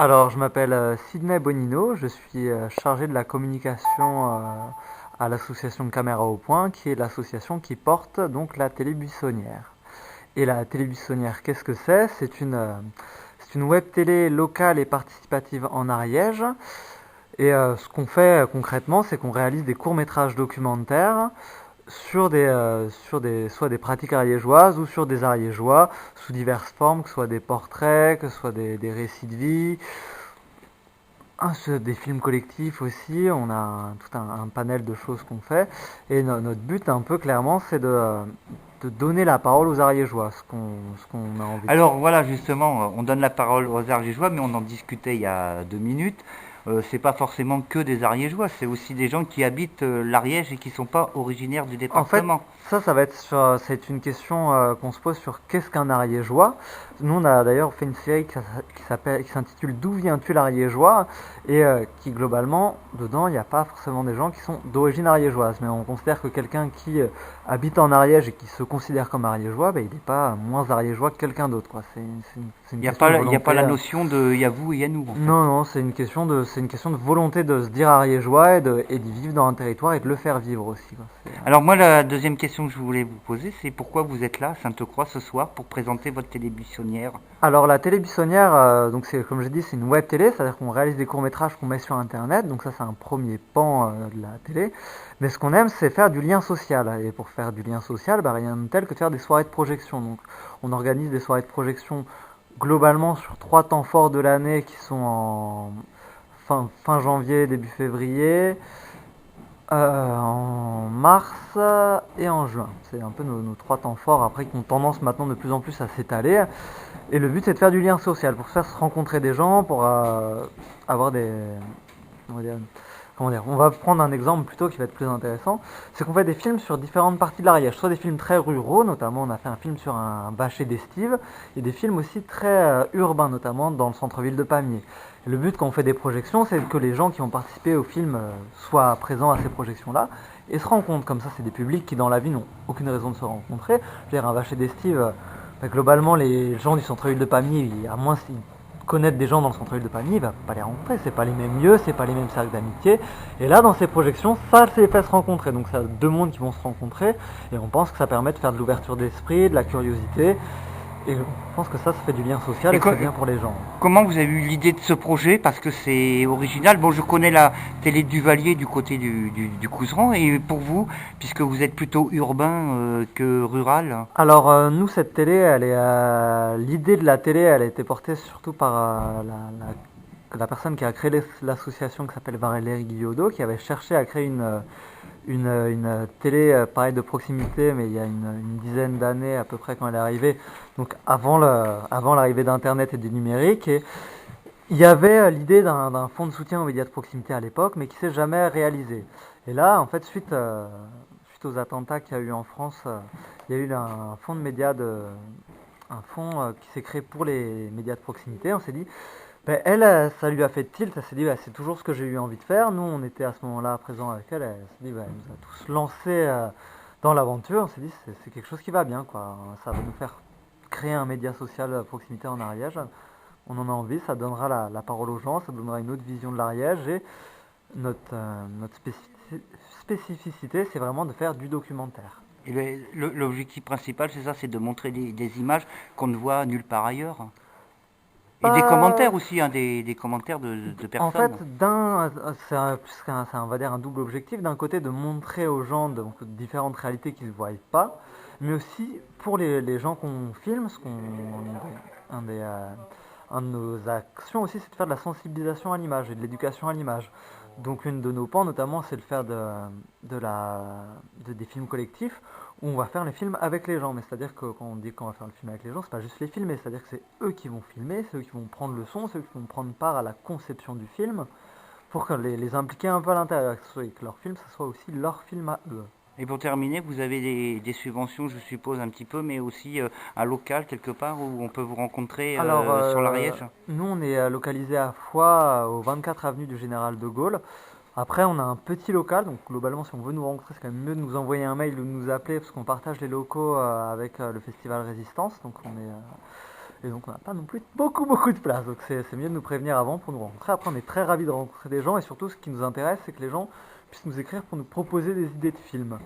Alors, je m'appelle Sidney Bonino, je suis chargé de la communication à l'association Caméra au Point, qui est l'association qui porte donc la télé buissonnière. Et la télé buissonnière, qu'est-ce que c'est? C'est une web télé locale et participative en Ariège. Et ce qu'on fait concrètement, c'est qu'on réalise des courts-métrages documentaires sur soit des pratiques ariégeoises ou sur des ariégeois sous diverses formes, que ce soit des portraits, que ce soit des récits de vie, des films collectifs aussi. On a tout un panel de choses qu'on fait. Et notre but, un peu clairement, c'est de donner la parole aux ariégeois, ce qu'on a envie de faire. Alors voilà, justement, on donne la parole aux Ariégeois, mais on en discutait il y a 2 minutes. C'est pas forcément que des Ariégeois, c'est aussi des gens qui habitent l'Ariège et qui sont pas originaires du En fait, département. ça va être c'est une question qu'on se pose sur qu'est-ce qu'un ariégeois. Nous, on a d'ailleurs fait une série qui s'intitule D'où viens-tu l'ariégeois et qui globalement, dedans, il n'y a pas forcément des gens qui sont d'origine ariégeoise, mais on considère que quelqu'un qui habite en Ariège et qui se considère comme ariégeois, ben, il n'est pas moins ariégeois que quelqu'un d'autre, quoi. C'est une question de Il y a pas volonté. la notion de il y a vous et il y a nous en fait. Non, non, c'est une question de volonté de se dire ariégeois et d'y vivre dans un territoire et de le faire vivre aussi, quoi. Alors moi, la deuxième question que je voulais vous poser, c'est pourquoi vous êtes là, à Sainte-Croix, ce soir, pour présenter votre télé buissonnière. Alors la télé buissonnière, donc c'est comme j'ai dit, c'est une web télé, c'est-à-dire qu'on réalise des courts-métrages qu'on met sur internet, donc ça c'est un premier pan de la télé. Mais ce qu'on aime, c'est faire du lien social. Et pour faire du lien social, bah, rien de tel que de faire des soirées de projection. Donc on organise des soirées de projection globalement sur 3 temps forts de l'année qui sont en fin janvier, début février, en mars et en juin. C'est un peu nos 3 temps forts après qui ont tendance maintenant de plus en plus à s'étaler. Et le but c'est de faire du lien social, pour faire se rencontrer des gens, pour avoir des... On va dire, comment dire, on va prendre un exemple plutôt qui va être plus intéressant. C'est qu'on fait des films sur différentes parties de l'Ariège, soit des films très ruraux, notamment on a fait un film sur un bâcher d'estive, et des films aussi très urbains, notamment dans le centre-ville de Pamiers. Et le but quand on fait des projections, c'est que les gens qui ont participé au film soient présents à ces projections-là et se rencontrent. Comme ça, c'est des publics qui dans la vie n'ont aucune raison de se rencontrer. Je veux dire, un bâcher d'estive, globalement, les gens du centre-ville de Pamiers, à moins s'ils connaître des gens dans le centre-ville de Pamiers, il va pas les rencontrer, c'est pas les mêmes lieux, c'est pas les mêmes cercles d'amitié. Et là, dans ces projections, ça les fait se rencontrer. Donc, ça a deux mondes qui vont se rencontrer, et on pense que ça permet de faire de l'ouverture d'esprit, de la curiosité, et je pense que ça fait du lien social Et et que c'est bien pour les gens. comment vous avez eu l'idée de ce projet? Parce que c'est original. Bon, je connais la télé du Valier du côté du Couserans. Et pour vous, puisque vous êtes plutôt urbain que rural. Alors, nous, cette télé, l'idée de la télé, elle a été portée surtout par la personne qui a créé l'association qui s'appelle Valérie Guillaudeau, qui avait cherché à créer une télé pareil de proximité, mais il y a une dizaine d'années à peu près quand elle est arrivée, donc avant l'arrivée d'Internet et du numérique. Et il y avait l'idée d'un fonds de soutien aux médias de proximité à l'époque, mais qui s'est jamais réalisé. Et là, en fait, suite aux attentats qu'il y a eu en France, il y a eu un fonds de médias un fonds qui s'est créé pour les médias de proximité. On s'est dit, ben, elle, ça lui a fait tilt, elle s'est dit, bah, c'est toujours ce que j'ai eu envie de faire. Nous, on était à ce moment-là présents avec elle, elle s'est dit, bah, elle nous a tous lancés dans l'aventure. On s'est dit, c'est quelque chose qui va bien, quoi. Ça va nous faire créer un média social à proximité en Ariège. On en a envie, ça donnera la parole aux gens, ça donnera une autre vision de l'Ariège. Et notre spécificité, c'est vraiment de faire du documentaire. Et l'objectif principal, c'est ça, c'est de montrer des images qu'on ne voit nulle part ailleurs. Et des Pas commentaires aussi, hein, des commentaires de En fait, personnes. on va dire un double objectif. D'un côté, de montrer aux gens donc, différentes réalités qu'ils ne voient pas, mais aussi pour les gens qu'on filme, un, des, un de nos actions aussi, c'est de faire de la sensibilisation à l'image et de l'éducation à l'image. Donc une de nos pans notamment, c'est de faire des films collectifs où on va faire les films avec les gens. Mais c'est-à-dire que quand on dit qu'on va faire le film avec les gens, c'est pas juste les filmer, c'est-à-dire que c'est eux qui vont filmer, c'est eux qui vont prendre le son, c'est eux qui vont prendre part à la conception du film pour que les impliquer un peu à l'intérieur, et que leur film, ça soit aussi leur film à eux. Et pour terminer, vous avez des subventions, je suppose, un petit peu, mais aussi un local quelque part où on peut vous rencontrer Alors, sur l'Ariège. nous, on est localisé à Foix, au 24 avenue du Général de Gaulle. Après, on a un petit local, donc globalement, si on veut nous rencontrer, c'est quand même mieux de nous envoyer un mail ou de nous appeler, parce qu'on partage les locaux avec le Festival Résistance. Donc, Et donc on n'a pas non plus beaucoup de place. Donc c'est mieux de nous prévenir avant pour nous rencontrer. Après on est très ravis de rencontrer des gens et surtout ce qui nous intéresse c'est que les gens puissent nous écrire pour nous proposer des idées de films.